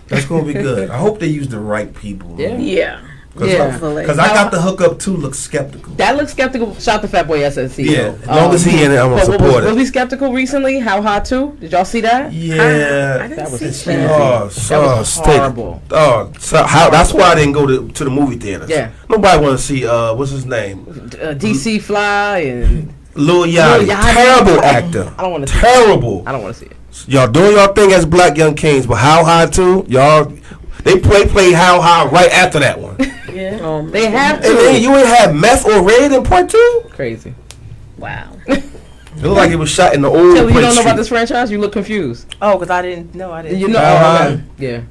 Speaker 2: That's gonna be good. I hope they use the right people.
Speaker 3: Yeah.
Speaker 2: Because I got the hookup too. Looks skeptical.
Speaker 12: That looks skeptical. Shout to Fat Boy SSC.
Speaker 2: Yeah, as long as he in it, I'm gonna support it.
Speaker 12: Was we skeptical recently? How Hot 2? Did y'all see that?
Speaker 2: Yeah,
Speaker 12: that was
Speaker 2: horrible. That's why I didn't go to the movie theaters. Yeah, nobody want to see what's his name?
Speaker 12: DC Fly and
Speaker 2: Lil Yachty. Terrible actor.
Speaker 12: I don't want to.
Speaker 2: Terrible.
Speaker 12: I don't want to see it.
Speaker 2: Y'all doing y'all thing as Black Young Kings, but How High 2, y'all. They play How High right after that one.
Speaker 12: Yeah, they have to.
Speaker 2: And then you ain't have meth or red in part 2?
Speaker 12: Crazy.
Speaker 3: Wow.
Speaker 2: It looked like it was shot in the old.
Speaker 12: Taylor, you don't know about this franchise? You look confused.
Speaker 1: Oh, because I didn't know. I didn't.
Speaker 12: You know? Yeah.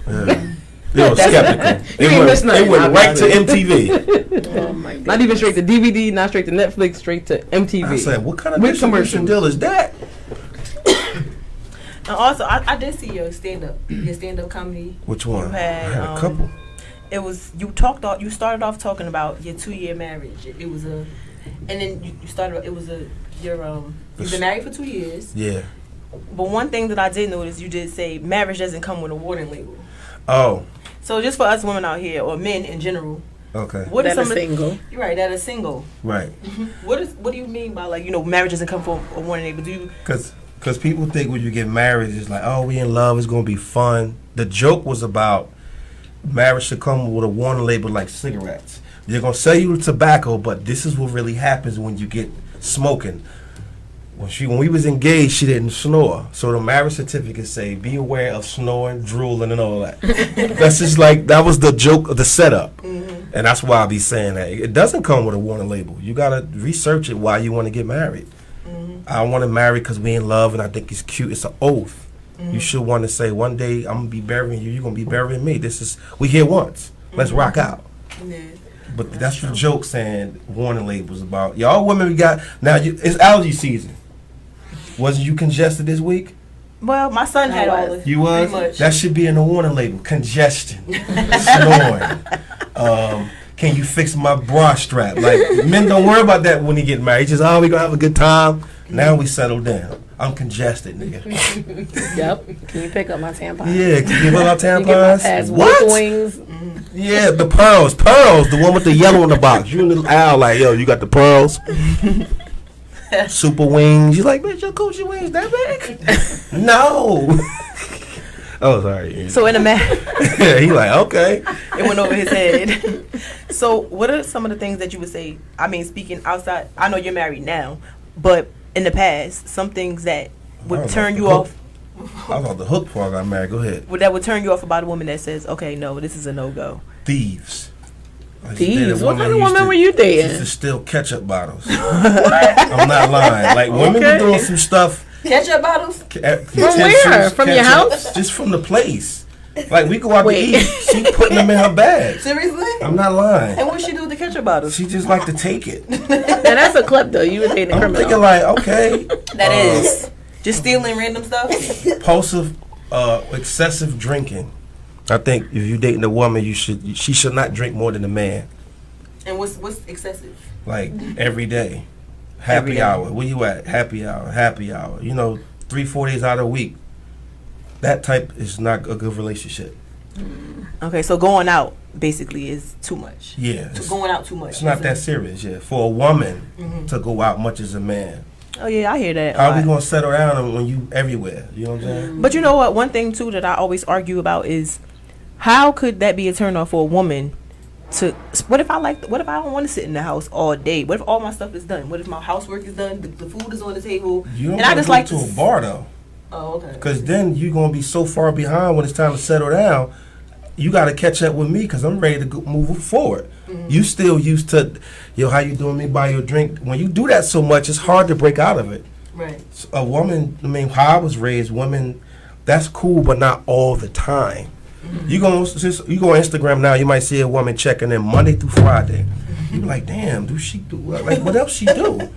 Speaker 2: They were skeptical. They went right to MTV.
Speaker 3: Oh my God.
Speaker 12: Not even straight to DVD, not straight to Netflix, straight to MTV.
Speaker 2: I said, what kind of distribution deal is that?
Speaker 1: And also, I did see your stand-up comedy.
Speaker 2: Which one?
Speaker 1: You had,
Speaker 2: I had a couple.
Speaker 1: It was you started off talking about your 2-year marriage. It was and then you started. It was you've been married for 2 years.
Speaker 2: Yeah.
Speaker 1: But one thing that I did notice, you did say marriage doesn't come with a warning label.
Speaker 2: Oh.
Speaker 1: So just for us women out here, or men in general.
Speaker 2: Okay.
Speaker 1: What
Speaker 3: that
Speaker 1: are
Speaker 3: some single?
Speaker 1: You're right. That is single.
Speaker 2: Right.
Speaker 1: What do you mean by marriage doesn't come for a warning label? Do you?
Speaker 2: Because people think when you get married, it's like, oh, we in love, it's going to be fun. The joke was about marriage should come with a warning label like cigarettes. They're going to sell you tobacco, but this is what really happens when you get smoking. When we was engaged, she didn't snore. So the marriage certificate say, be aware of snoring, drooling, and all that. That's just like, that was the joke of the setup. Mm-hmm. And that's why I be saying that. It doesn't come with a warning label. You got to research it why you want to get married. I want to marry because we in love and I think it's cute. It's an oath. Mm-hmm. You should want to say, one day I'm going to be burying you. You're going to be burying me. We here once. Let's rock out. Yeah. But that's the joke saying warning labels about. Y'all women we got. Now, it's allergy season. Wasn't you congested this week?
Speaker 1: Well, my son had all this.
Speaker 2: You was? That should be in the warning label. Congestion. Snoring. Can you fix my bra strap? Like, men don't worry about that when they get married. Just, we going to have a good time. Now we settle down. I'm congested, nigga.
Speaker 3: Yep. Can you pick up my tampons?
Speaker 2: Yeah, can you pick up tampons?
Speaker 3: Can you what? Wings?
Speaker 2: Mm-hmm. Yeah, the pearls. Pearls, the one with the yellow in the box. You and little owl like, yo, you got the pearls? Super wings. You like, bitch, your coochie wings that big? No. Oh, sorry.
Speaker 1: So in a
Speaker 2: He like, okay.
Speaker 1: It went over his head. So what are some of the things that you would say? I mean, speaking outside, I know you're married now, but in the past, some things that would turn you off.
Speaker 2: I was on the hook before I got married. Go ahead.
Speaker 1: That would turn you off about a woman that says, okay, no, this is a no-go.
Speaker 2: Thieves.
Speaker 3: Thieves? What kind of woman were you dating?
Speaker 2: Used to steal ketchup bottles. I'm not lying. Like, women were doing some stuff.
Speaker 1: Ketchup bottles?
Speaker 3: From where? From your house?
Speaker 2: Just from the place. Like, we go out to eat. She putting them in her bag.
Speaker 1: Seriously?
Speaker 2: I'm not lying.
Speaker 1: And what she do with the ketchup bottles?
Speaker 2: She just like to take it.
Speaker 3: Now, that's a clip, though. You were dating a
Speaker 2: I'm
Speaker 3: criminal.
Speaker 2: thinking like, okay.
Speaker 1: That is. Just stealing random stuff?
Speaker 2: Impulsive, excessive drinking. I think if you're dating a woman, she should not drink more than a man.
Speaker 1: And what's excessive?
Speaker 2: Like every day. Happy hour. Where you at? Happy hour. Happy hour. 3-4 days out of the week. That type is not a good relationship.
Speaker 1: Okay, so going out basically is too much.
Speaker 2: Yeah.
Speaker 1: Going out too much.
Speaker 2: It's not that serious, yeah. For a woman to go out much as a man.
Speaker 1: Oh, yeah, I hear that.
Speaker 2: How are we going to settle down when you everywhere? You know what I'm saying?
Speaker 1: But you know what? One thing, too, that I always argue about is how could that be a turn off for a woman to... What if I don't want to sit in the house all day? What if all my stuff is done? What if my housework is done? The food is on the table?
Speaker 2: You don't
Speaker 1: and I just like
Speaker 2: to a bar, though.
Speaker 1: Oh, okay.
Speaker 2: Because then you're going to be so far behind when it's time to settle down. You got to catch up with me because I'm ready to move forward. You still used to, how you doing? Me buy your drink. When you do that so much, it's hard to break out of it.
Speaker 1: Right.
Speaker 2: So a woman, how I was raised, women, that's cool, but not all the time. You go on Instagram now, you might see a woman checking in Monday through Friday. You be like, damn, do she do like what else she do?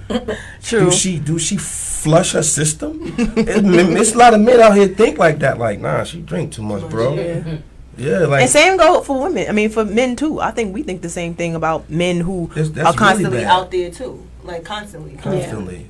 Speaker 1: True.
Speaker 2: Do she flush her system? It's a lot of men out here think like that. Like, nah, she drink too much, bro. Yeah, like,
Speaker 1: and same go for women. I mean, for men too. I think we think the same thing about men who are constantly
Speaker 2: really
Speaker 1: out there too, like constantly.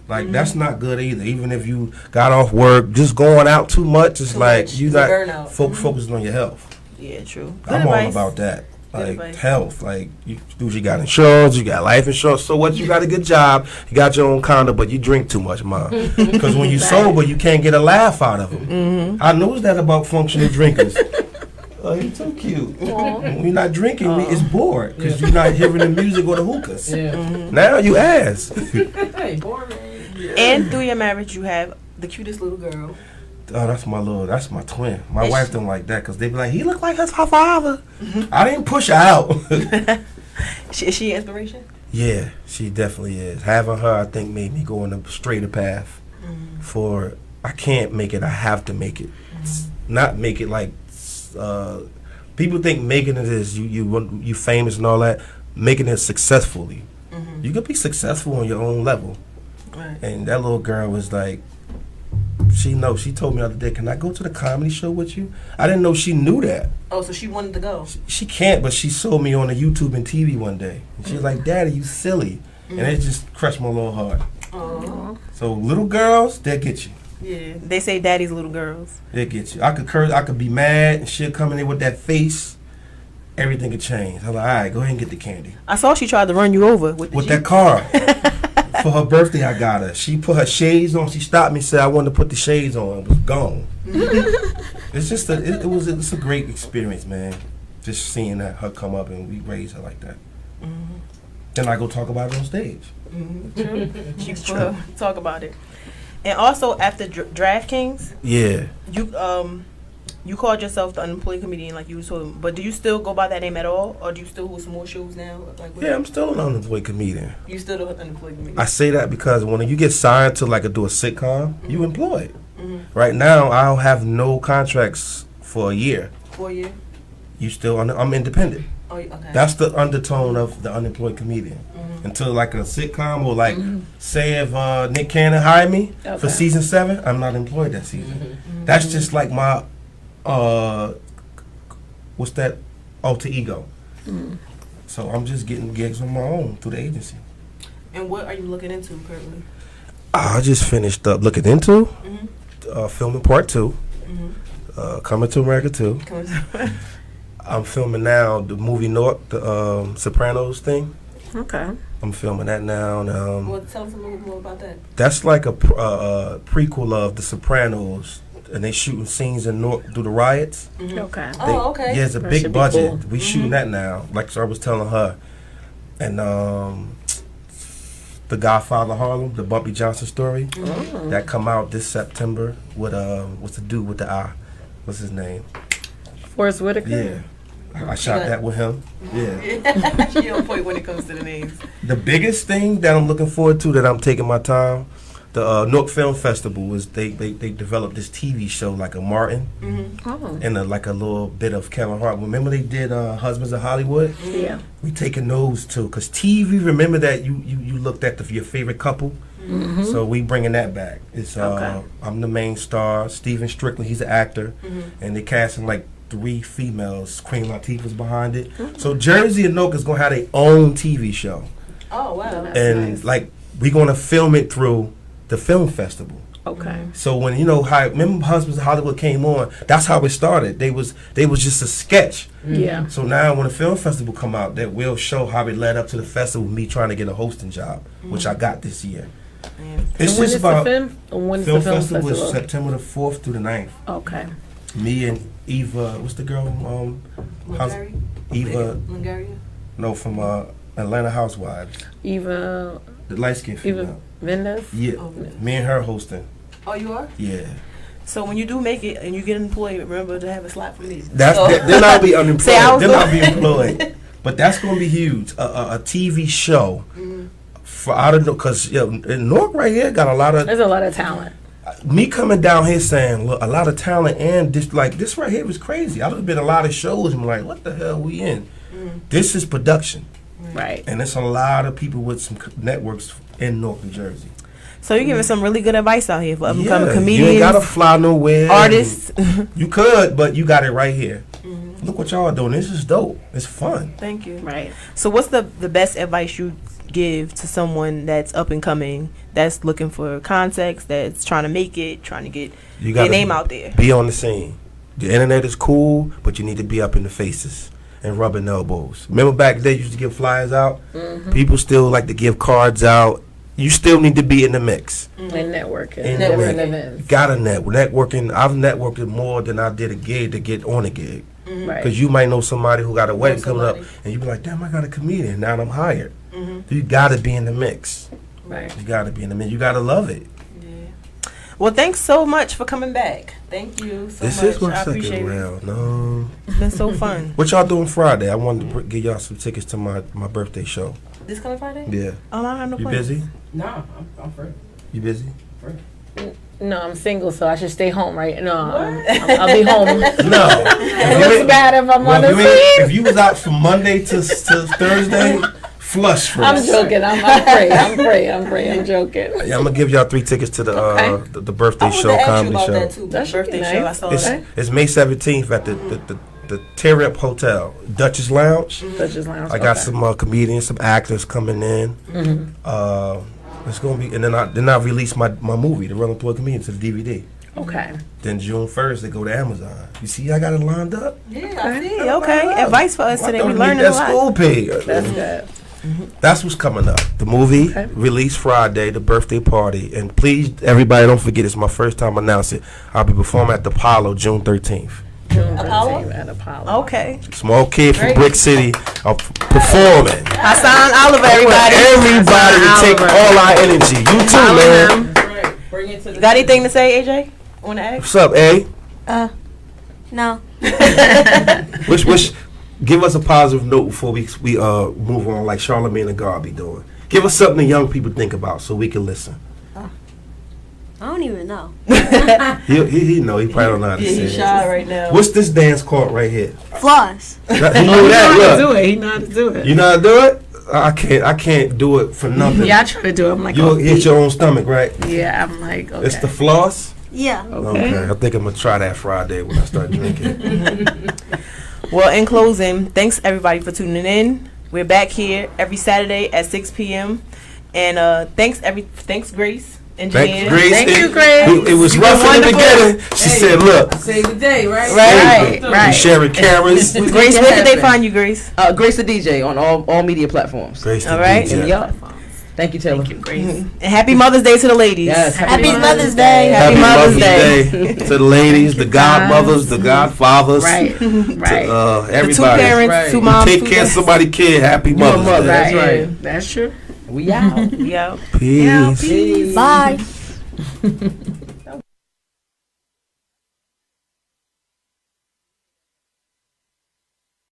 Speaker 2: Like that's not good either. Even if you got off work, just going out too much, it's like you not focusing on your health.
Speaker 1: Yeah, true. Good
Speaker 2: I'm
Speaker 1: advice.
Speaker 2: all about that. Like health, like you got insurance, you got life insurance. So what? You got a good job, you got your own condo, but you drink too much, man. Because when you sober, you can't get a laugh out of them. I know that about functional drinkers. Oh, you're so cute. When you're not drinking, it's bored because you're not hearing the music or the hookahs. Now you ask.
Speaker 12: Hey, boring.
Speaker 1: And through your marriage, you have the cutest little girl.
Speaker 2: Oh, that's my twin. My wife don't like that because they be like, he look like his father. I didn't push her out.
Speaker 1: Is she inspiration?
Speaker 2: Yeah, she definitely is. Having her, I think, made me go on a straighter path. For I can't make it, I have to make it. Not make it like people think making it is you famous and all that. Making it successfully. You can be successful on your own level.
Speaker 1: Right.
Speaker 2: And that little girl was like, she told me the other day, can I go to the comedy show with you? I didn't know she knew that.
Speaker 1: Oh, so she wanted to go.
Speaker 2: She can't, but she saw me on the YouTube and TV one day. And she was like, Daddy, you silly. And it just crushed my little heart.
Speaker 1: Aww.
Speaker 2: So little girls, they'll get you.
Speaker 1: Yeah, they say daddy's little girls.
Speaker 2: They'll get you. I could curse, I could be mad, and she'll come in there with that face. Everything could change. I'm like, all right, go ahead and get the candy.
Speaker 1: I saw she tried to run you over with
Speaker 2: that car. For her birthday, I got her. She put her shades on. She stopped me, said I wanted to put the shades on. It was gone. It's just it's a great experience, man. Just seeing her come up and we raise her like that. Then I go talk about it on stage.
Speaker 1: You talk about it. And also after DraftKings, you called yourself the unemployed comedian, like you were talking. But do you still go by that name at all, or do you still host more shows now?
Speaker 2: Yeah, I'm still an unemployed comedian.
Speaker 1: You still the unemployed comedian?
Speaker 2: I say that because when you get signed to do a sitcom, you employed. Right now, I don't have no contracts for a year.
Speaker 1: For a year?
Speaker 2: You still I'm independent.
Speaker 1: Oh, okay.
Speaker 2: That's the undertone of the unemployed comedian. Until a sitcom or say if Nick Cannon hired me for season 7, I'm not employed that season. That's just like my what's that alter ego. So I'm just getting gigs on my own through the agency.
Speaker 1: And what are you looking into currently?
Speaker 2: I just finished up looking into filming part 2, Coming to America 2. I'm filming now the movie Newark, the Sopranos thing.
Speaker 3: Okay.
Speaker 2: I'm filming that now. And,
Speaker 1: Well, tell us a little more about that.
Speaker 2: that's like a prequel of The Sopranos, and they shooting scenes in Newark through the riots.
Speaker 3: Okay.
Speaker 1: Okay.
Speaker 2: Yeah, it's a
Speaker 3: That
Speaker 2: big
Speaker 3: should be
Speaker 2: budget.
Speaker 3: cool.
Speaker 2: We shooting that now. Like I was telling her, and The Godfather Harlem, the Bumpy Johnson story, that come out this September with what's the dude with the eye? What's his name?
Speaker 3: Forrest Whitaker?
Speaker 2: Yeah. I shot that with him. Yeah.
Speaker 1: She on point when it comes to the names.
Speaker 2: The biggest thing that I'm looking forward to, that I'm taking my time, the Newark Film Festival, was they developed this TV show like a Martin and like a little bit of Kevin Hart. Remember they did Husbands of Hollywood?
Speaker 3: Yeah.
Speaker 2: We taking those too, cause TV. Remember that you looked at your favorite couple. So we bringing that back. It's I'm the main star, Steven Strickland. He's an actor, and they casting like 3 females. Queen Latifah's behind it. So Jersey and Newark is gonna have their own TV show.
Speaker 1: Oh wow.
Speaker 2: And like we're gonna film it through the film festival.
Speaker 3: Okay.
Speaker 2: So when remember Husbands of Hollywood came on, that's how it started. They was just a sketch.
Speaker 3: Yeah.
Speaker 2: So now when the film festival come out, that will show how it led up to the festival, me trying to get a hosting job, which I got this year. It's
Speaker 3: when
Speaker 2: just
Speaker 3: is
Speaker 2: about
Speaker 3: the film? When is
Speaker 2: film
Speaker 3: the film
Speaker 2: festival
Speaker 3: festival?
Speaker 2: is September the 4th through the 9th.
Speaker 3: Okay.
Speaker 2: Me and Eva, what's the girl? Eva,
Speaker 1: Longaria?
Speaker 2: no, from Atlanta Housewives,
Speaker 3: Eva
Speaker 2: the light skinned female.
Speaker 3: Vendas?
Speaker 2: Yeah, me and her hosting.
Speaker 1: Oh, you are?
Speaker 2: Yeah.
Speaker 1: So when you do make it and you get employed, remember to have a slot for me.
Speaker 2: Then I'll be unemployed.
Speaker 1: Say I was
Speaker 2: Then I'll be employed. But that's going to be huge. A TV show for out of because in Newark right here got a lot of.
Speaker 3: There's a lot of talent.
Speaker 2: Me coming down here saying, look, a lot of talent, and this right here was crazy. I would have been a lot of shows and I'm like, what the hell we in? This is production.
Speaker 3: Right.
Speaker 2: And it's a lot of people with some networks in Newark, New Jersey.
Speaker 1: So you're giving some really good advice out here for up and coming
Speaker 2: You
Speaker 1: comedians.
Speaker 2: ain't gotta fly nowhere.
Speaker 1: Artists.
Speaker 2: You could, but you got it right here. Look what y'all doing. This is dope. It's fun.
Speaker 1: Thank you.
Speaker 3: Right.
Speaker 1: So what's the best advice you give to someone that's up and coming, that's looking for context, that's trying to make it, trying to get their name out there?
Speaker 2: Be on the scene. The internet is cool, but you need to be up in the faces and rubbing elbows. Remember back then you used to give flyers out? People still like to give cards out. You still need to be in the mix.
Speaker 3: And networking.
Speaker 2: In
Speaker 3: Different
Speaker 2: the mix.
Speaker 3: events.
Speaker 2: Gotta networking. I've networked more than I did a gig to get on a gig.
Speaker 3: Right.
Speaker 2: Because you might know somebody who got a wedding coming up, and you be like, damn, I got a comedian. Now I'm hired. You gotta be in the mix.
Speaker 3: Right.
Speaker 2: You gotta be in the mix. You gotta love it.
Speaker 1: Well, thanks so much for coming back. Thank you so much.
Speaker 2: This is my
Speaker 1: I appreciate
Speaker 2: second
Speaker 1: it.
Speaker 2: round. No.
Speaker 1: It's been so fun.
Speaker 2: What y'all doing Friday? I wanted to give y'all some tickets to my birthday show.
Speaker 1: This coming Friday?
Speaker 2: Yeah.
Speaker 1: Oh, I don't have no
Speaker 2: You
Speaker 1: plans.
Speaker 2: busy?
Speaker 12: No, I'm free.
Speaker 2: You busy?
Speaker 3: No, I'm single, so I should stay home, right? No, I'll be home.
Speaker 2: No.
Speaker 3: It's bad if I'm on the scene.
Speaker 2: If you was out from Monday to Thursday, flush first.
Speaker 3: I'm joking. I'm free. I'm joking.
Speaker 2: Yeah, I'm gonna give y'all 3 tickets to the birthday show, comedy show.
Speaker 1: That birthday
Speaker 3: nice.
Speaker 1: show. I saw that.
Speaker 2: It's May 17th at the Tear-Up Hotel, Duchess Lounge.
Speaker 3: Duchess Lounge.
Speaker 2: I got some comedians, some actors coming in. It's gonna be, and then I release my movie, The Real Employed Comedian, to the DVD.
Speaker 3: Okay.
Speaker 2: Then June 1st they go to Amazon. You see, I got it lined up.
Speaker 1: Yeah, I see. Okay. Advice for us today. We're
Speaker 2: Need
Speaker 1: learning a
Speaker 2: that
Speaker 1: lot.
Speaker 2: school pay.
Speaker 3: That's good.
Speaker 2: That's what's coming up. The movie released Friday, the birthday party, and please, everybody, don't forget it's my first time announcing. I'll be performing at the Apollo June 13th.
Speaker 1: Apollo?
Speaker 3: At Apollo.
Speaker 1: Okay.
Speaker 2: Small kid from Brick City performing.
Speaker 1: Hassan Oliver, everybody.
Speaker 2: Everybody to take all our energy. You too, man.
Speaker 12: Right. Bring it to the
Speaker 1: Got anything to say, AJ? Want to ask?
Speaker 2: What's up, A?
Speaker 4: No.
Speaker 2: Wish, give us a positive note before we move on, like Charlamagne and God be doing. Give us something the young people think about so we can listen.
Speaker 4: I don't even know.
Speaker 2: He know. He probably don't know how to say
Speaker 1: He's
Speaker 2: it.
Speaker 1: shy right now.
Speaker 2: What's this dance called right here?
Speaker 4: Floss.
Speaker 2: He knew that. Look.
Speaker 3: He know how to do it.
Speaker 2: You know how to do it? I can't do it for nothing.
Speaker 3: Yeah, I try to do it. I'm like,
Speaker 2: You'll hit your own stomach, right?
Speaker 3: yeah, I'm like, okay.
Speaker 2: It's the floss?
Speaker 4: Yeah.
Speaker 2: Okay. I think I'm going to try that Friday when I start drinking.
Speaker 1: Well, in closing, thanks everybody for tuning in. We're back here every Saturday at 6 p.m. And thanks Grace engineer.
Speaker 2: Grace.
Speaker 3: Thank you, Grace.
Speaker 2: It was rough in the beginning. She said, "Look,
Speaker 12: I saved the day, right?
Speaker 2: we sharing cameras."
Speaker 1: Grace, where can they find you, Grace?
Speaker 12: Grace the DJ on all media platforms.
Speaker 2: Grace,
Speaker 1: All right.
Speaker 2: DJ.
Speaker 12: Yup. Thank you, Taylor.
Speaker 3: Thank you, Grace.
Speaker 1: And happy Mother's Day to the ladies.
Speaker 12: Yes.
Speaker 4: Happy Mother's Day.
Speaker 1: Happy Mother's Day.
Speaker 2: to the ladies, the godmothers, the godfathers,
Speaker 3: Right.
Speaker 2: to
Speaker 3: Right.
Speaker 1: The
Speaker 2: everybody.
Speaker 1: two parents,
Speaker 12: Right.
Speaker 1: two moms,
Speaker 2: Take
Speaker 1: two
Speaker 2: care of
Speaker 1: dads.
Speaker 2: somebody's kid. Happy Mother's
Speaker 12: mother.
Speaker 2: Day.
Speaker 12: That's right.
Speaker 3: Yeah, that's true.
Speaker 12: We out.
Speaker 1: We out.
Speaker 2: Peace.
Speaker 12: Peace.
Speaker 4: Bye.